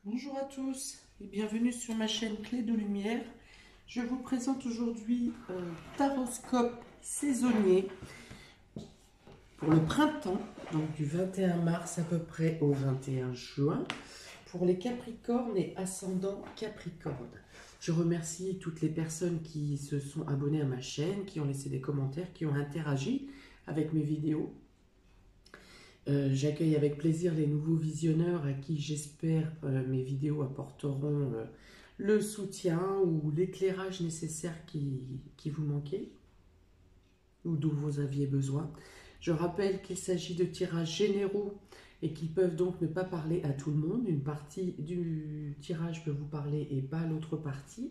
Bonjour à tous et bienvenue sur ma chaîne Clé de Lumière. Je vous présente aujourd'hui un taroscope saisonnier pour le printemps, donc du 21 mars à peu près au 21 juin, pour les Capricornes et ascendant Capricorne. Je remercie toutes les personnes qui se sont abonnées à ma chaîne, qui ont laissé des commentaires, qui ont interagi avec mes vidéos. J'accueille avec plaisir les nouveaux visionneurs à qui j'espère mes vidéos apporteront le soutien ou l'éclairage nécessaire qui vous manquait ou dont vous aviez besoin. Je rappelle qu'il s'agit de tirages généraux et qui peuvent donc ne pas parler à tout le monde. Une partie du tirage peut vous parler et pas l'autre partie.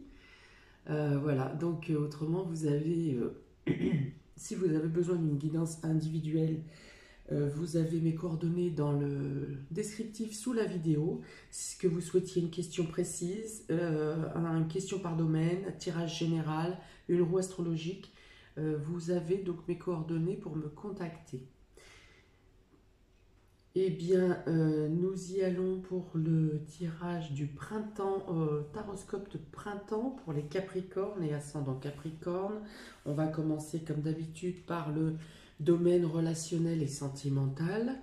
Voilà, donc autrement vous avez, si vous avez besoin d'une guidance individuelle, vous avez mes coordonnées dans le descriptif sous la vidéo. Si que vous souhaitiez une question précise, une question par domaine, un tirage général, une roue astrologique, vous avez donc mes coordonnées pour me contacter. Eh bien, nous y allons pour le tirage du printemps, taroscope de printemps pour les Capricornes et ascendant Capricorne. On va commencer comme d'habitude par le domaine relationnel et sentimental.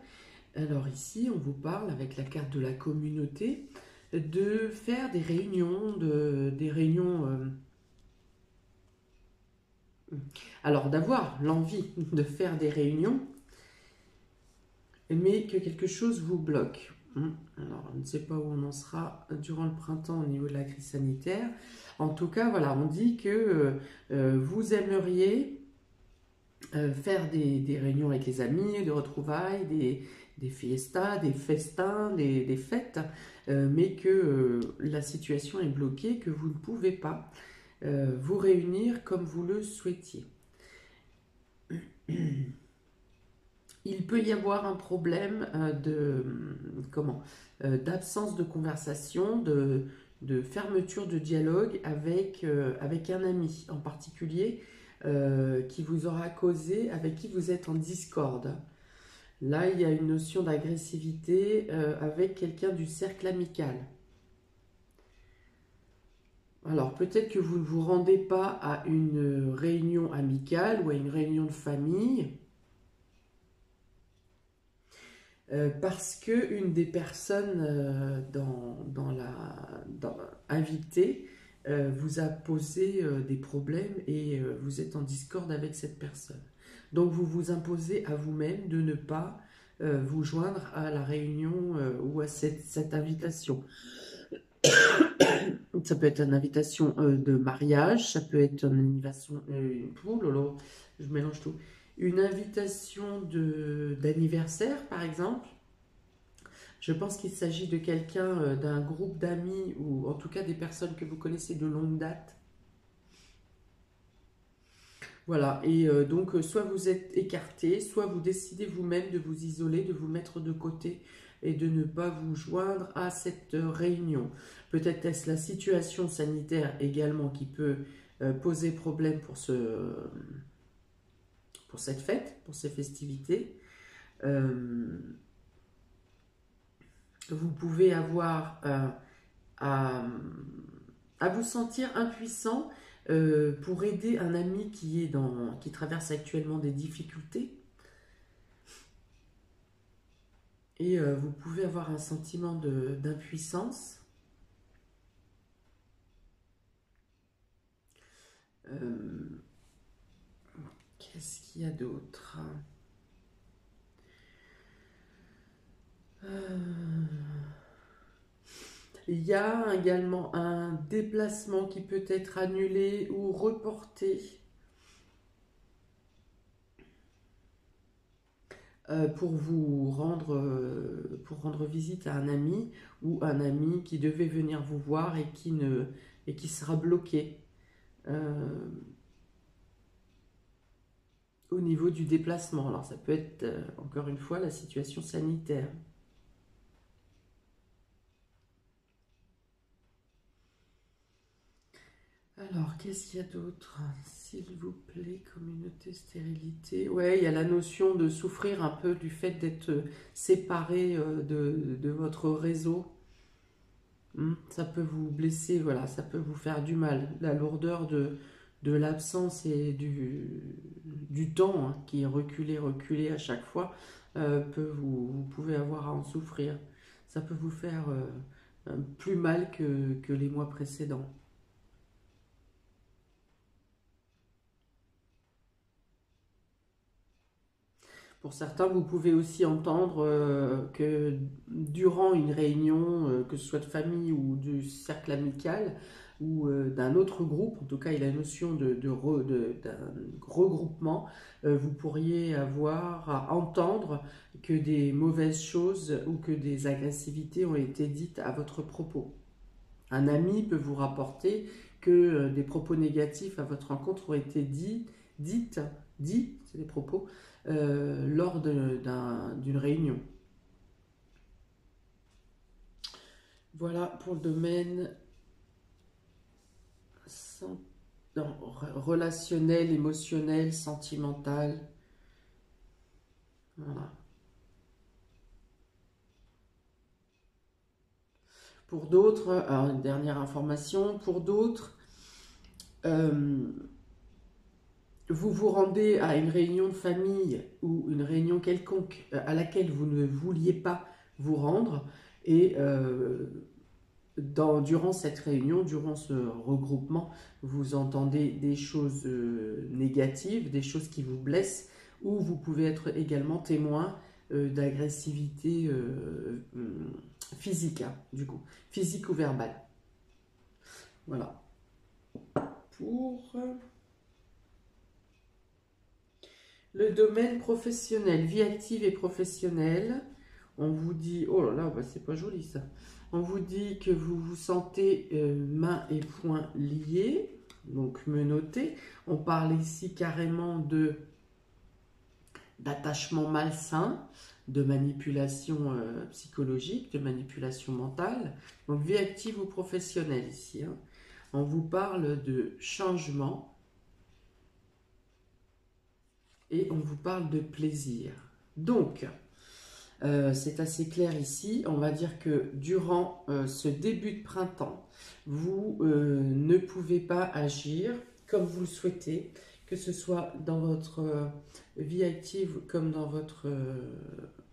Alors ici, on vous parle avec la carte de la communauté de faire des réunions, alors d'avoir l'envie de faire des réunions, mais que quelque chose vous bloque. Alors, on ne sait pas où on en sera durant le printemps au niveau de la crise sanitaire. En tout cas, voilà, on dit que vous aimeriez faire des réunions avec les amis, des retrouvailles, des fiestas, des festins, des fêtes, mais que la situation est bloquée, que vous ne pouvez pas vous réunir comme vous le souhaitiez. Il peut y avoir un problème d'absence de conversation, de fermeture de dialogue avec un ami en particulier qui vous aura causé, avec qui vous êtes en discorde. Là, il y a une notion d'agressivité avec quelqu'un du cercle amical. Alors, peut-être que vous ne vous rendez pas à une réunion amicale ou à une réunion de famille parce qu'une des personnes invitée vous a posé des problèmes et vous êtes en discorde avec cette personne. Donc vous vous imposez à vous-même de ne pas vous joindre à la réunion ou à cette invitation. Ça peut être une invitation de mariage, ça peut être une invitation, je mélange tout, une invitation d'anniversaire par exemple. Je pense qu'il s'agit de quelqu'un, d'un groupe d'amis ou en tout cas des personnes que vous connaissez de longue date. Voilà, et donc soit vous êtes écarté, soit vous décidez vous-même de vous isoler, de vous mettre de côté et de ne pas vous joindre à cette réunion. Peut-être est-ce la situation sanitaire également qui peut poser problème pour cette fête, pour ces festivités. Vous pouvez avoir à vous sentir impuissant pour aider un ami qui traverse actuellement des difficultés. Et vous pouvez avoir un sentiment d'impuissance. Qu'est-ce qu'il y a d'autre ? Il y a également un déplacement qui peut être annulé ou reporté pour rendre visite à un ami ou un ami qui devait venir vous voir et qui sera bloqué au niveau du déplacement. Alors ça peut être encore une fois la situation sanitaire. Alors, qu'est-ce qu'il y a d'autre? S'il vous plaît, communauté, stérilité. Ouais, il y a la notion de souffrir un peu du fait d'être séparé de votre réseau. Ça peut vous blesser, voilà, ça peut vous faire du mal. La lourdeur de l'absence et du temps, hein, qui est reculé, reculé à chaque fois, vous pouvez avoir à en souffrir. Ça peut vous faire plus mal que les mois précédents. Pour certains, vous pouvez aussi entendre que durant une réunion, que ce soit de famille ou du cercle amical ou d'un autre groupe, en tout cas il y a la notion d'un regroupement, vous pourriez avoir à entendre que des mauvaises choses ou que des agressivités ont été dites à votre propos. Un ami peut vous rapporter que des propos négatifs à votre rencontre ont été dits, c'est des propos, lors d'une réunion. Voilà pour le domaine non, relationnel, émotionnel, sentimental. Voilà. Pour d'autres, alors une dernière information, pour d'autres, euh, vous vous rendez à une réunion de famille ou une réunion quelconque à laquelle vous ne vouliez pas vous rendre et durant cette réunion, durant ce regroupement, vous entendez des choses négatives, des choses qui vous blessent ou vous pouvez être également témoin d'agressivité physique, hein, du coup, physique ou verbale. Voilà. Pour le domaine professionnel, vie active et professionnelle, on vous dit, oh là là, bah c'est pas joli ça. On vous dit que vous vous sentez mains et poings liés, donc menottés. On parle ici carrément d'attachement malsain, de manipulation psychologique, de manipulation mentale. Donc vie active ou professionnelle ici, hein. On vous parle de changement et on vous parle de plaisir. Donc, c'est assez clair ici. On va dire que durant ce début de printemps, vous ne pouvez pas agir comme vous le souhaitez, que ce soit dans votre vie active comme dans votre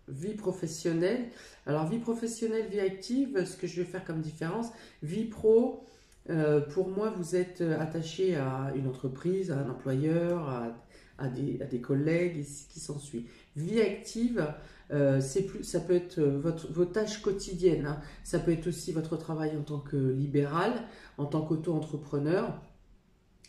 vie professionnelle. Alors, vie professionnelle, vie active, ce que je vais faire comme différence, vie pro, pour moi, vous êtes attaché à une entreprise, à un employeur, à des collègues et ce qui s'ensuit. Vie active, ça peut être vos tâches quotidiennes, hein. Ça peut être aussi votre travail en tant que libéral, en tant qu'auto-entrepreneur.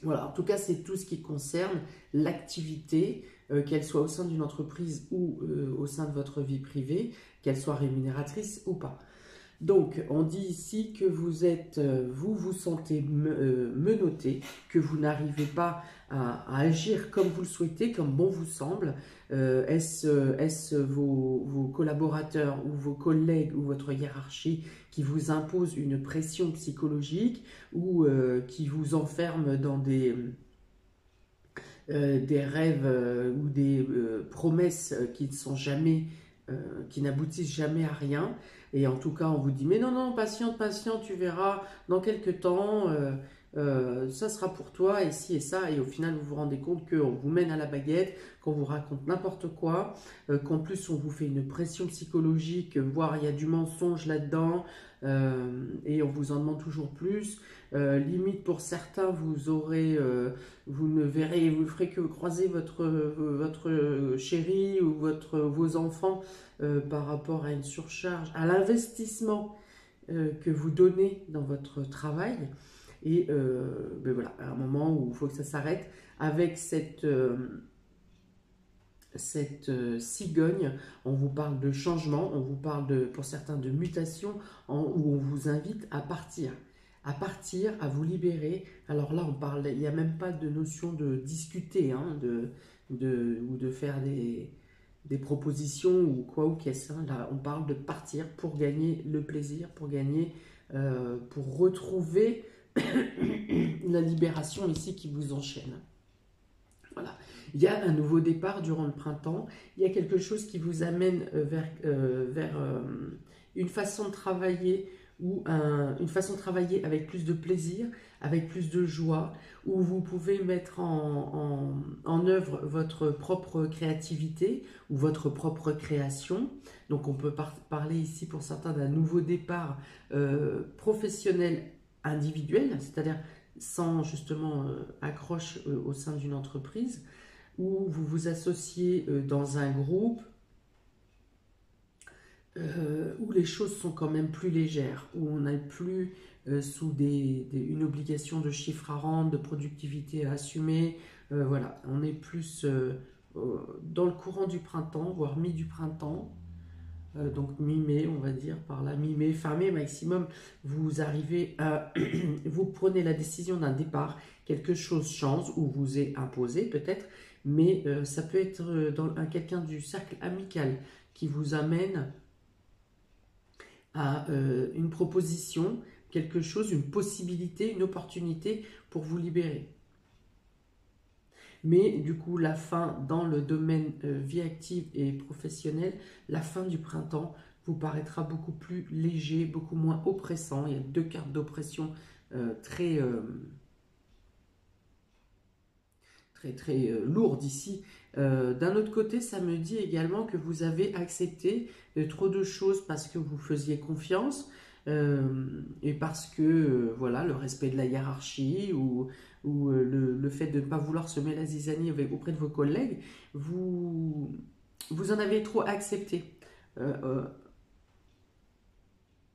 Voilà, en tout cas, c'est tout ce qui concerne l'activité, qu'elle soit au sein d'une entreprise ou au sein de votre vie privée, qu'elle soit rémunératrice ou pas. Donc, on dit ici que vous vous sentez menotté, que vous n'arrivez pas à agir comme vous le souhaitez, comme bon vous semble. Est-ce vos collaborateurs ou vos collègues ou votre hiérarchie qui vous imposent une pression psychologique ou qui vous enferment dans des rêves ou des promesses qui ne sont jamais, qui n'aboutissent jamais à rien. Et en tout cas, on vous dit, mais non, non, patiente, patiente, tu verras, dans quelques temps, ça sera pour toi, et ci et ça. Et au final, vous vous rendez compte qu'on vous mène à la baguette, qu'on vous raconte n'importe quoi, qu'en plus, on vous fait une pression psychologique, voire il y a du mensonge là-dedans, et on vous en demande toujours plus. Limite, pour certains, vous ne verrez, vous ferez que croiser votre chéri ou vos enfants par rapport à une surcharge, à l'investissement que vous donnez dans votre travail. Et ben voilà, à un moment où il faut que ça s'arrête avec cette cigogne. On vous parle de changement, on vous parle pour certains de mutation, où on vous invite à partir, à vous libérer. Alors là, il n'y a même pas de notion de discuter, hein, ou de faire des propositions ou quoi ou qu'est-ce. Hein. Là, on parle de partir pour gagner le plaisir, pour retrouver la libération ici qui vous enchaîne. Voilà. Il y a un nouveau départ durant le printemps. Il y a quelque chose qui vous amène vers une façon de travailler ou une façon de travailler avec plus de plaisir, avec plus de joie, où vous pouvez mettre en œuvre votre propre créativité ou votre propre création. Donc on peut parler ici pour certains d'un nouveau départ professionnel individuel, c'est-à-dire sans justement accroche au sein d'une entreprise, où vous vous associez dans un groupe, où les choses sont quand même plus légères, où on n'est plus sous une obligation de chiffre à rendre, de productivité à assumer. Voilà, on est plus dans le courant du printemps, voire mi du printemps. Donc mi-mai, on va dire, par là, mi-mai, fin mai maximum, vous arrivez à, vous prenez la décision d'un départ, quelque chose change ou vous est imposé peut-être, mais ça peut être quelqu'un du cercle amical qui vous amène à une proposition, quelque chose, une possibilité, une opportunité pour vous libérer. Mais du coup, la fin dans le domaine vie active et professionnelle, la fin du printemps vous paraîtra beaucoup plus léger, beaucoup moins oppressant. Il y a deux cartes d'oppression très lourdes ici. D'un autre côté, ça me dit également que vous avez accepté trop de choses parce que vous faisiez confiance et parce que voilà, le respect de la hiérarchie ou le fait de ne pas vouloir semer la zizanie auprès de vos collègues, vous en avez trop accepté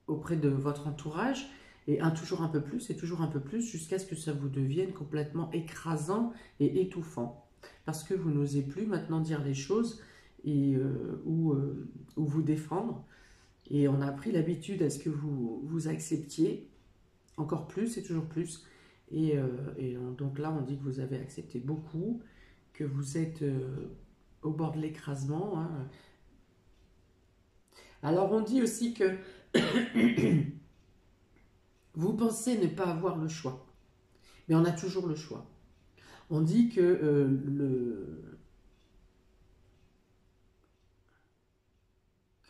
auprès de votre entourage, et toujours un peu plus, et toujours un peu plus, jusqu'à ce que ça vous devienne complètement écrasant et étouffant. Parce que vous n'osez plus maintenant dire les choses et, ou vous défendre. Et on a pris l'habitude à ce que vous acceptiez encore plus et toujours plus. Et donc là, on dit que vous avez accepté beaucoup, que vous êtes au bord de l'écrasement. Hein. Alors on dit aussi que vous pensez ne pas avoir le choix, mais on a toujours le choix. On dit que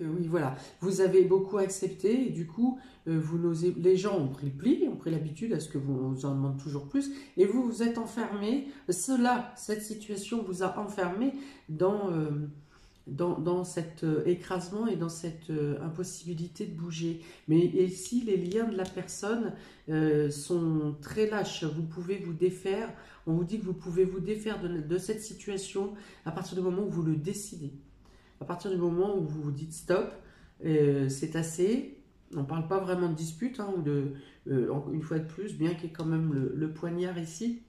oui, voilà, vous avez beaucoup accepté et du coup, les gens ont pris le pli, ont pris l'habitude à ce que vous en demandez toujours plus et vous vous êtes enfermé. Cette situation vous a enfermé dans cet écrasement et dans cette impossibilité de bouger. Mais ici, les liens de la personne sont très lâches. Vous pouvez vous défaire. On vous dit que vous pouvez vous défaire de cette situation à partir du moment où vous le décidez. À partir du moment où vous vous dites stop, c'est assez. On ne parle pas vraiment de dispute, hein, une fois de plus, bien qu'il y ait quand même le poignard ici.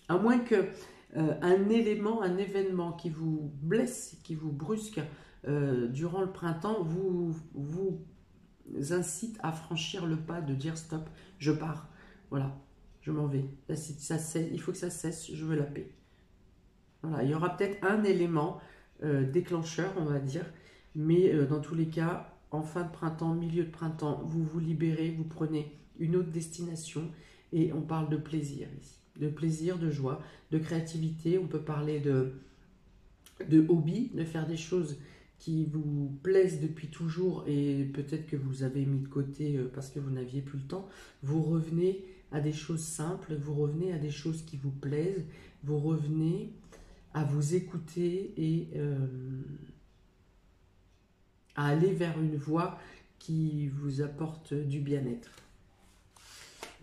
À moins que un élément, un événement qui vous blesse, qui vous brusque durant le printemps, vous incite à franchir le pas de dire stop, je pars, voilà, je m'en vais. Là, il faut que ça cesse, je veux la paix. Voilà, il y aura peut-être un élément déclencheur, on va dire, mais dans tous les cas, en fin de printemps, milieu de printemps, vous vous libérez, vous prenez une autre destination et on parle de plaisir ici. De plaisir, de joie, de créativité. On peut parler de hobby, de faire des choses qui vous plaisent depuis toujours et peut-être que vous avez mis de côté parce que vous n'aviez plus le temps. Vous revenez à des choses simples, vous revenez à des choses qui vous plaisent, vous revenez à vous écouter et à aller vers une voie qui vous apporte du bien-être.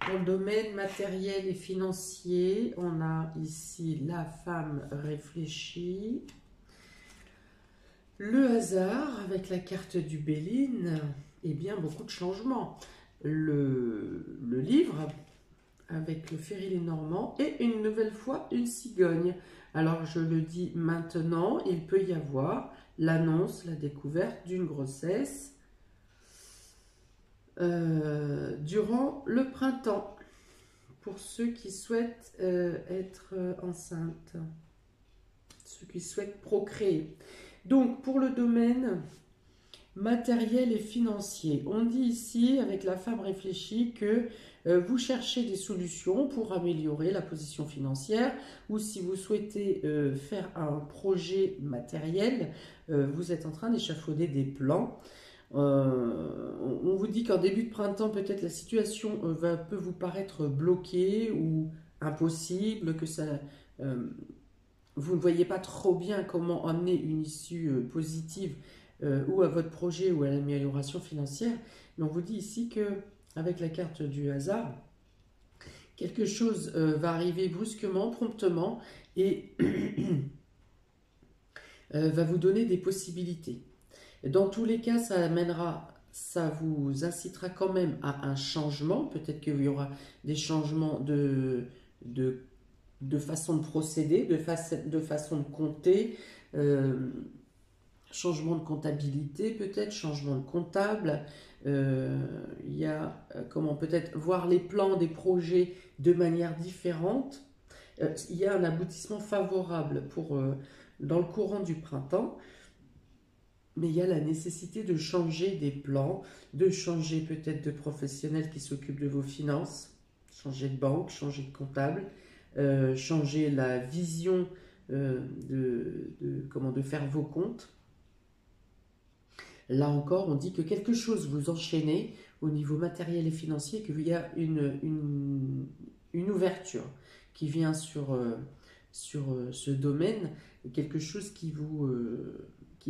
Dans le domaine matériel et financier, on a ici la femme réfléchie, le hasard avec la carte du Béline et bien beaucoup de changements. Le livre avec le Ferry les Normands et une nouvelle fois une cigogne. Alors je le dis maintenant, il peut y avoir l'annonce, la découverte d'une grossesse durant le printemps, pour ceux qui souhaitent être enceintes, ceux qui souhaitent procréer. Donc pour le domaine matériel et financier, on dit ici avec la femme réfléchie que vous cherchez des solutions pour améliorer la position financière, ou si vous souhaitez faire un projet matériel, vous êtes en train d'échafauder des plans. On vous dit qu'en début de printemps, peut-être la situation peut vous paraître bloquée ou impossible, que euh, vous ne voyez pas trop bien comment amener une issue positive ou à votre projet ou à l'amélioration financière. Mais on vous dit ici que avec la carte du hasard, quelque chose va arriver brusquement, promptement et va vous donner des possibilités. Dans tous les cas, ça vous incitera quand même à un changement. Peut-être qu'il y aura des changements de, de façon de procéder, de façon de compter, euh, changement de comptabilité peut-être, changement de comptable. Il y a comment peut-être voir les plans des projets de manière différente. Il y a un aboutissement favorable dans le courant du printemps. Mais il y a la nécessité de changer des plans, de changer peut-être de professionnel qui s'occupe de vos finances, changer de banque, changer de comptable, changer la vision comment de faire vos comptes. Là encore, on dit que quelque chose vous enchaînez au niveau matériel et financier, qu'il y a une ouverture qui vient sur ce domaine, quelque chose qui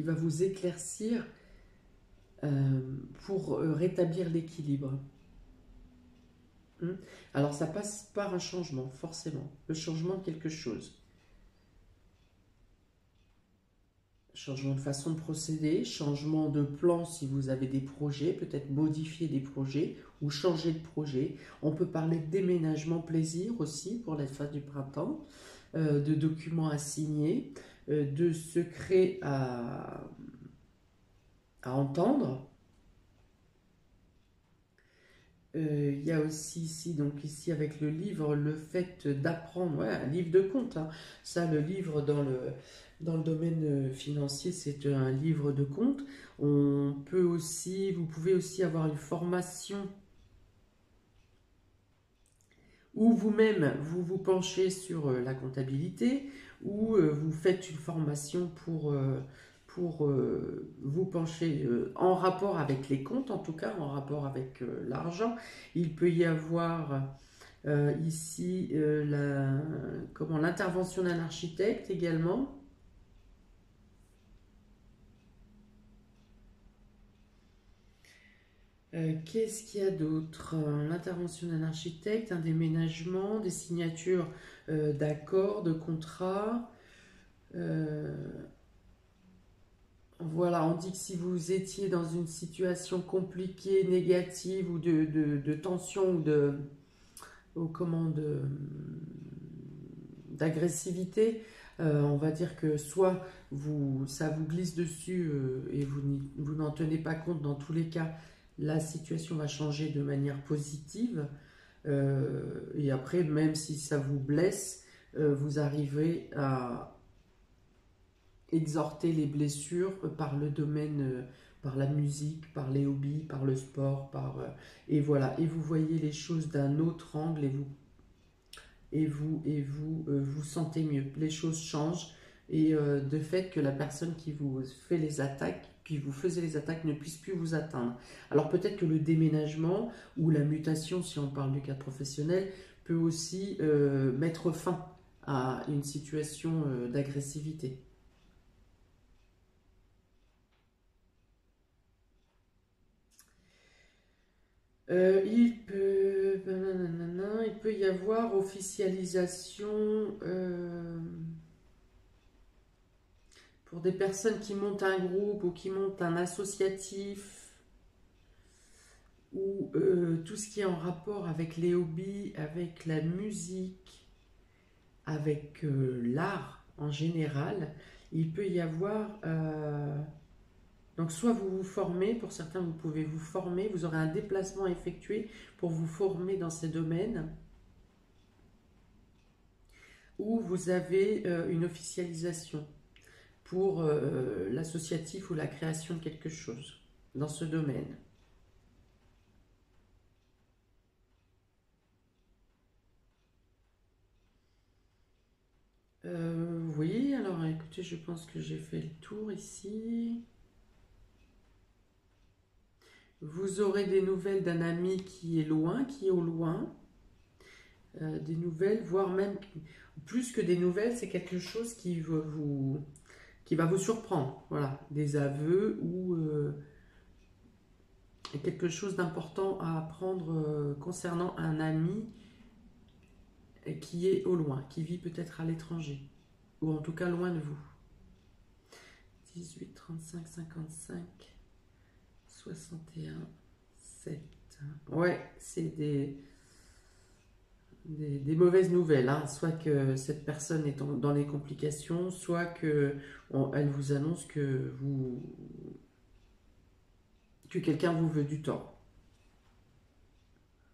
va vous éclaircir euh, pour rétablir l'équilibre. Alors ça passe par un changement, forcément. Le changement de quelque chose. Changement de façon de procéder, changement de plan si vous avez des projets, peut-être modifier des projets ou changer de projet. On peut parler de déménagement plaisir aussi pour la fin du printemps, de documents à signer, de secrets à entendre. Il y a aussi ici, donc ici avec le livre, le fait d'apprendre, ouais, un livre de compte, hein. Ça, le livre dans le domaine financier, c'est un livre de compte. Vous pouvez aussi avoir une formation où vous-même, vous vous penchez sur la comptabilité, ou vous faites une formation pour vous pencher en rapport avec les comptes, en tout cas en rapport avec l'argent. Il peut y avoir ici l'intervention d'un architecte également. Qu'est-ce qu'il y a d'autre? L'intervention d'un architecte, un déménagement, des signatures d'accords, de contrats. Euh, voilà, on dit que si vous étiez dans une situation compliquée, négative ou de tension ou comment d'agressivité, on va dire que soit ça vous glisse dessus et vous n'en tenez pas compte. Dans tous les cas, la situation va changer de manière positive. Et après, même si ça vous blesse, vous arrivez à exhorter les blessures par le domaine, par la musique, par les hobbies, par le sport, et voilà. Et vous voyez les choses d'un autre angle vous sentez mieux. Les choses changent et de fait que la personne qui vous fait les attaques, qui vous faisait les attaques ne puisse plus vous atteindre. Alors peut-être que le déménagement ou la mutation, si on parle du cadre professionnel, peut aussi mettre fin à une situation d'agressivité. Il peut y avoir officialisation pour des personnes qui montent un groupe ou qui montent un associatif ou tout ce qui est en rapport avec les hobbies, avec la musique, avec l'art en général. Il peut y avoir donc soit vous vous formez, pour certains vous pouvez vous former, vous aurez un déplacement à effectuer pour vous former dans ces domaines, ou vous avez une officialisation pour l'associatif ou la création de quelque chose dans ce domaine. Oui, alors écoutez, je pense que j'ai fait le tour ici. Vous aurez des nouvelles d'un ami qui est loin, qui est au loin. Des nouvelles, voire même plus que des nouvelles, c'est quelque chose qui va vous surprendre. Voilà, des aveux ou quelque chose d'important à apprendre concernant un ami qui est au loin, qui vit peut-être à l'étranger, ou en tout cas loin de vous. 18, 35, 55, 61, 7. Ouais, c'est des mauvaises nouvelles, hein. Soit que cette personne est dans les complications, soit que elle vous annonce que quelqu'un vous veut du tort.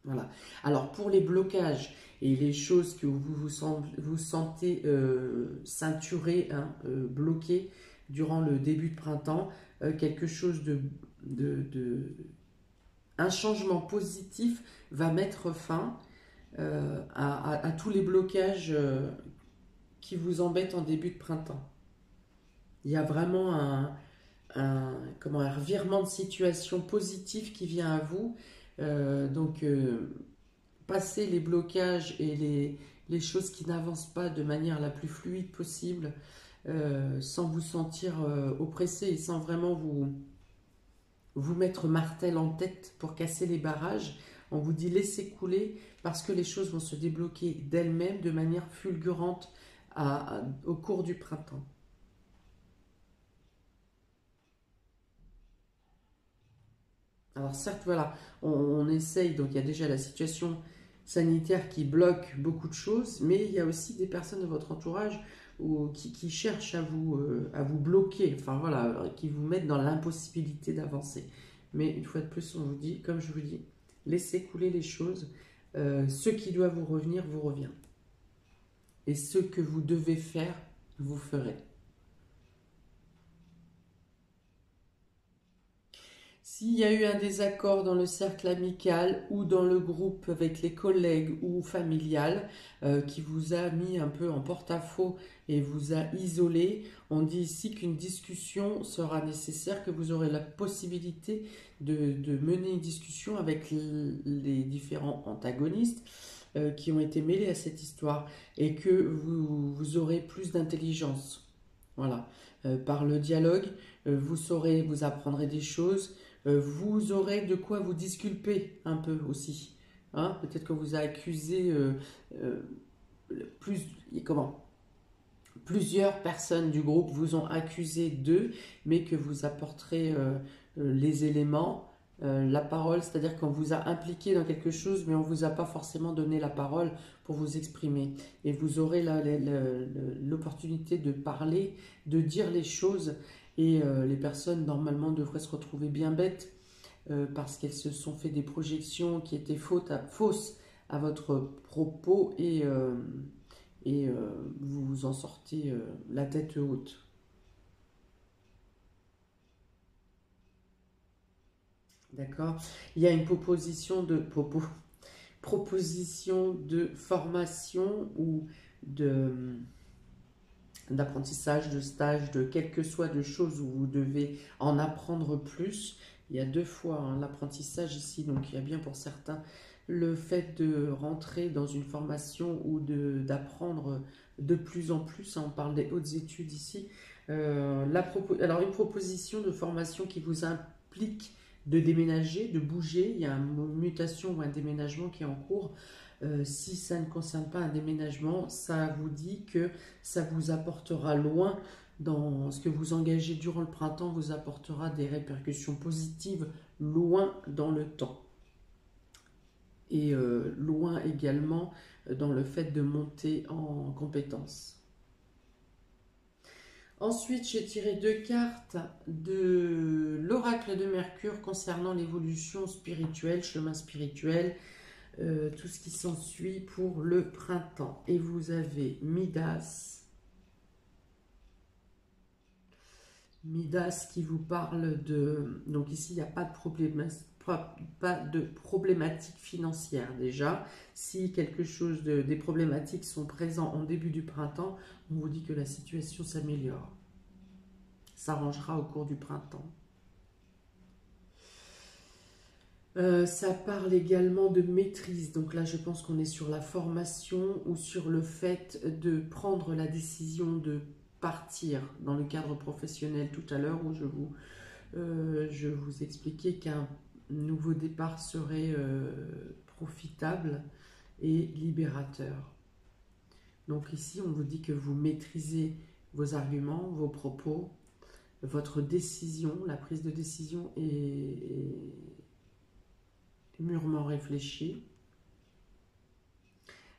Voilà. Alors pour les blocages et les choses que vous sentez ceinturé, hein, bloqué durant le début de printemps, quelque chose un changement positif va mettre fin à tous les blocages qui vous embêtent en début de printemps. Il y a vraiment un revirement de situation positif qui vient à vous. Passer les blocages et les choses qui n'avancent pas de manière la plus fluide possible, sans vous sentir oppressé et sans vraiment vous mettre martel en tête pour casser les barrages. On vous dit laissez couler parce que les choses vont se débloquer d'elles-mêmes de manière fulgurante au cours du printemps. Alors certes, voilà, on essaye, donc il y a déjà la situation sanitaire qui bloque beaucoup de choses, mais il y a aussi des personnes de votre entourage qui cherchent à vous bloquer, enfin voilà, qui vous mettent dans l'impossibilité d'avancer. Mais une fois de plus, on vous dit, comme je vous dis, laissez couler les choses. Ce qui doit vous revenir, vous revient. Et ce que vous devez faire, vous ferez. S'il y a eu un désaccord dans le cercle amical ou dans le groupe avec les collègues ou familial qui vous a mis un peu en porte-à-faux et vous a isolé, on dit ici qu'une discussion sera nécessaire, que vous aurez la possibilité de mener une discussion avec les différents antagonistes qui ont été mêlés à cette histoire et que vous aurez plus d'intelligence. Voilà. Par le dialogue, vous saurez, vous apprendrez des choses. Vous aurez de quoi vous disculper un peu aussi. Hein. Peut-être que vous a accusé euh, plus, comment, plusieurs personnes du groupe vous ont accusé d'eux, mais que vous apporterez les éléments, la parole, c'est-à-dire qu'on vous a impliqué dans quelque chose, mais on ne vous a pas forcément donné la parole pour vous exprimer. Et vous aurez l'opportunité de parler, de dire les choses, et les personnes normalement devraient se retrouver bien bêtes parce qu'elles se sont fait des projections qui étaient fausses à votre propos et vous vous en sortez la tête haute. D'accord. Il y a une proposition de formation ou de d'apprentissage, de stage, de quelle que soit de choses où vous devez en apprendre plus. Il y a deux fois hein, l'apprentissage ici, donc il y a bien pour certains le fait de rentrer dans une formation ou d'apprendre de plus en plus, hein, on parle des hautes études ici. Alors une proposition de formation qui vous implique de déménager, de bouger, il y a une mutation ou un déménagement qui est en cours. Si ça ne concerne pas un déménagement, ça vous dit que ça vous apportera loin dans ce que vous engagez durant le printemps, vous apportera des répercussions positives loin dans le temps. Et loin également dans le fait de monter en compétences. Ensuite, j'ai tiré deux cartes de l'oracle de Mercure concernant l'évolution spirituelle, chemin spirituel, tout ce qui s'ensuit pour le printemps. Et vous avez Midas. Midas qui vous parle de... Donc ici, il n'y a pas de problématique financière déjà. Si des problématiques sont présentes en début du printemps, on vous dit que la situation s'améliore. S'arrangera au cours du printemps. Ça parle également de maîtrise. Donc là, je pense qu'on est sur la formation ou sur le fait de prendre la décision de partir dans le cadre professionnel tout à l'heure où je vous expliquais qu'un nouveau départ serait profitable et libérateur. Donc ici, on vous dit que vous maîtrisez vos arguments, vos propos, votre décision, la prise de décision est mûrement réfléchie.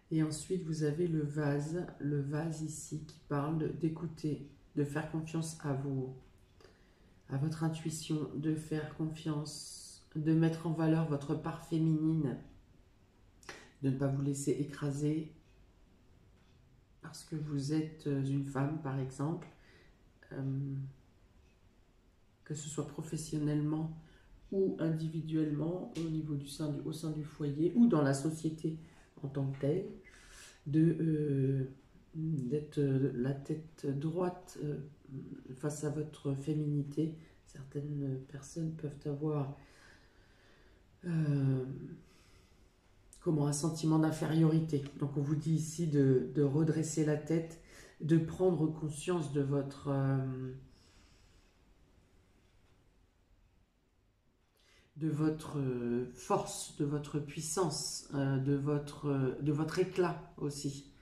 Et ensuite, vous avez le vase ici qui parle d'écouter, de faire confiance à votre intuition, de faire confiance, de mettre en valeur votre part féminine, de ne pas vous laisser écraser parce que vous êtes une femme, par exemple, que ce soit professionnellement ou individuellement, au sein du foyer ou dans la société en tant que telle, d'être la tête droite face à votre féminité. Certaines personnes peuvent avoir un sentiment d'infériorité. Donc on vous dit ici de redresser la tête, de prendre conscience de votre force, de votre puissance, de votre éclat aussi.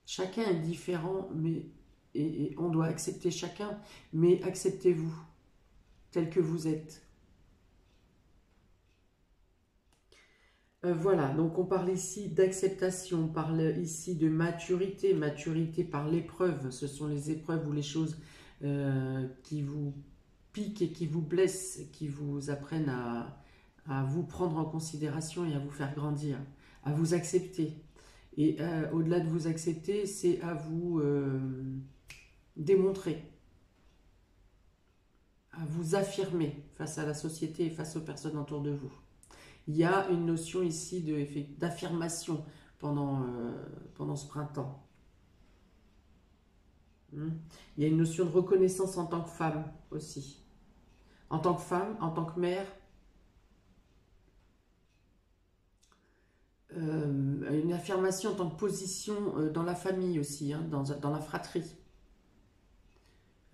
Chacun est différent, et on doit accepter chacun, mais acceptez-vous tel que vous êtes. Voilà, donc on parle ici d'acceptation, on parle ici de maturité, maturité par l'épreuve. Ce sont les épreuves ou les choses qui vous piquent et qui vous blessent, qui vous apprennent à vous prendre en considération et à vous faire grandir, à vous accepter. Et au-delà de vous accepter, c'est à vous démontrer, à vous affirmer face à la société et face aux personnes autour de vous. Il y a une notion ici d'affirmation pendant ce printemps. Il y a une notion de reconnaissance en tant que femme aussi. En tant que femme, en tant que mère, une affirmation en tant que position dans la famille aussi, hein, dans la fratrie.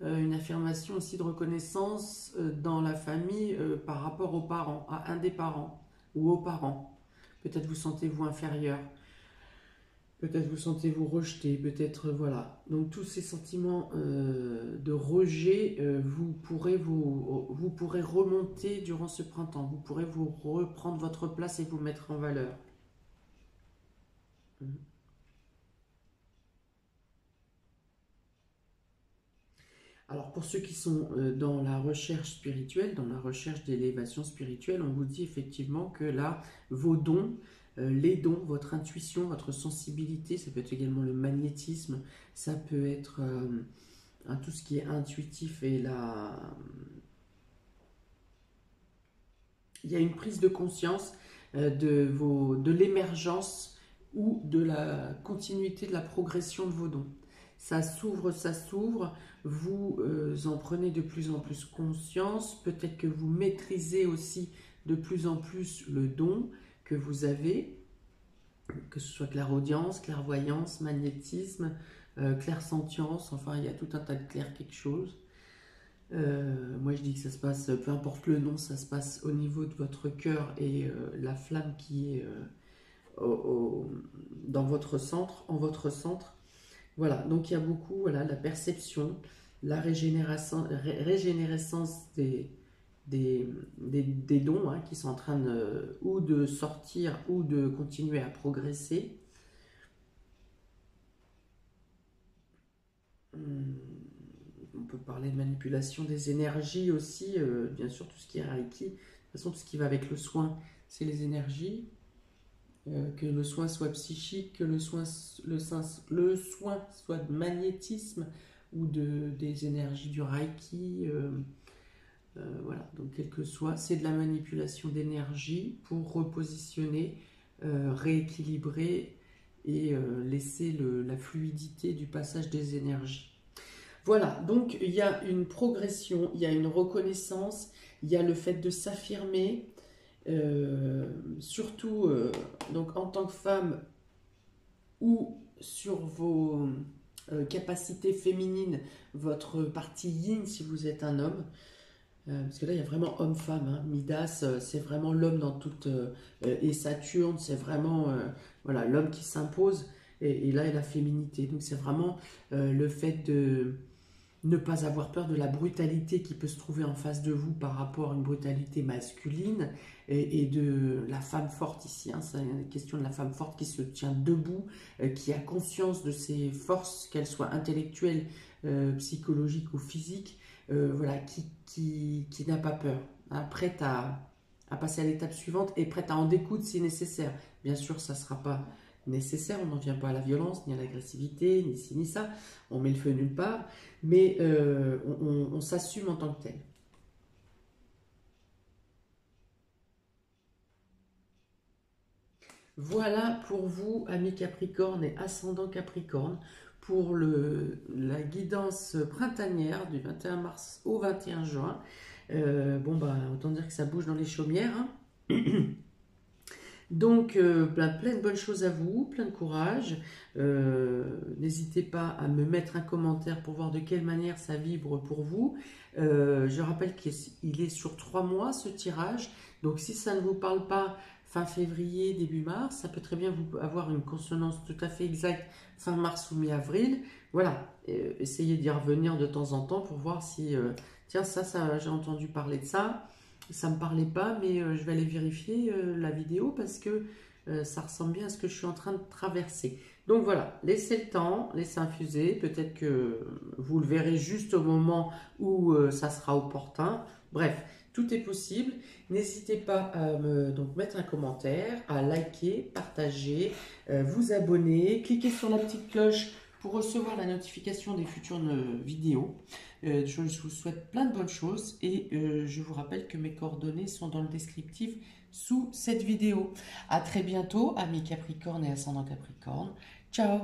Une affirmation aussi de reconnaissance dans la famille par rapport aux parents, à un des parents ou aux parents. Peut-être vous sentez-vous inférieur, peut-être vous sentez-vous rejeté, peut-être voilà. Donc tous ces sentiments de rejet, vous pourrez remonter durant ce printemps. Vous pourrez vous reprendre votre place et vous mettre en valeur. Alors pour ceux qui sont dans la recherche spirituelle, dans la recherche d'élévation spirituelle, on vous dit effectivement que là, vos dons, les dons, votre intuition, votre sensibilité, ça peut être également le magnétisme, ça peut être tout ce qui est intuitif et il y a une prise de conscience de l'émergence ou de la continuité de la progression de vos dons. Ça s'ouvre, vous en prenez de plus en plus conscience, peut-être que vous maîtrisez aussi de plus en plus le don que vous avez, que ce soit clairaudience, clairvoyance, magnétisme, clairsentience, enfin il y a tout un tas de clair quelque chose. Moi je dis que ça se passe, peu importe le nom, ça se passe au niveau de votre cœur et la flamme qui est dans votre centre, en votre centre. Voilà, donc il y a beaucoup, voilà, la perception, la régénérescence des dons hein, qui sont en train ou de sortir ou de continuer à progresser. On peut parler de manipulation des énergies aussi, bien sûr tout ce qui est Reiki. De toute façon, tout ce qui va avec le soin, c'est les énergies. Que le soin soit psychique, que le soin soit de magnétisme ou des énergies du Reiki. Voilà, donc quel que soit, c'est de la manipulation d'énergie pour repositionner, rééquilibrer et laisser la fluidité du passage des énergies. Voilà, donc il y a une progression, il y a une reconnaissance, il y a le fait de s'affirmer, surtout donc en tant que femme ou sur vos capacités féminines, votre partie yin si vous êtes un homme. Parce que là, il y a vraiment homme-femme. Hein. Midas, c'est vraiment l'homme dans toute... et Saturne, c'est vraiment voilà, l'homme qui s'impose. Et là, il y a la féminité. Donc, c'est vraiment le fait de ne pas avoir peur de la brutalité qui peut se trouver en face de vous par rapport à une brutalité masculine et de la femme forte ici. Hein. C'est une question de la femme forte qui se tient debout, qui a conscience de ses forces, qu'elles soient intellectuelles, psychologiques ou physiques, voilà, qui n'a pas peur, hein, prête à passer à l'étape suivante et prête à en découdre si nécessaire. Bien sûr, ça ne sera pas nécessaire, on n'en vient pas à la violence, ni à l'agressivité, ni ci, ni ça, on met le feu nulle part, mais on s'assume en tant que tel. Voilà pour vous, amis Capricorne et ascendant Capricorne, pour la guidance printanière du 21 mars au 21 juin. Bon, bah, autant dire que ça bouge dans les chaumières. Hein. Donc, plein de bonnes choses à vous, plein de courage. N'hésitez pas à me mettre un commentaire pour voir de quelle manière ça vibre pour vous. Je rappelle qu'il est sur 3 mois ce tirage. Donc, si ça ne vous parle pas fin février, début mars, ça peut très bien vous avoir une consonance tout à fait exacte fin mars ou mi-avril. Voilà, essayez d'y revenir de temps en temps pour voir si, tiens, ça j'ai entendu parler de ça. Ça ne me parlait pas, mais je vais aller vérifier la vidéo parce que ça ressemble bien à ce que je suis en train de traverser. Donc voilà, laissez le temps, laissez infuser. Peut-être que vous le verrez juste au moment où ça sera opportun. Bref, tout est possible. N'hésitez pas à donc mettre un commentaire, à liker, partager, vous abonner, cliquez sur la petite cloche pour recevoir la notification des futures vidéos. Je vous souhaite plein de bonnes choses et je vous rappelle que mes coordonnées sont dans le descriptif sous cette vidéo. À très bientôt, amis Capricorne et ascendant Capricorne. Ciao!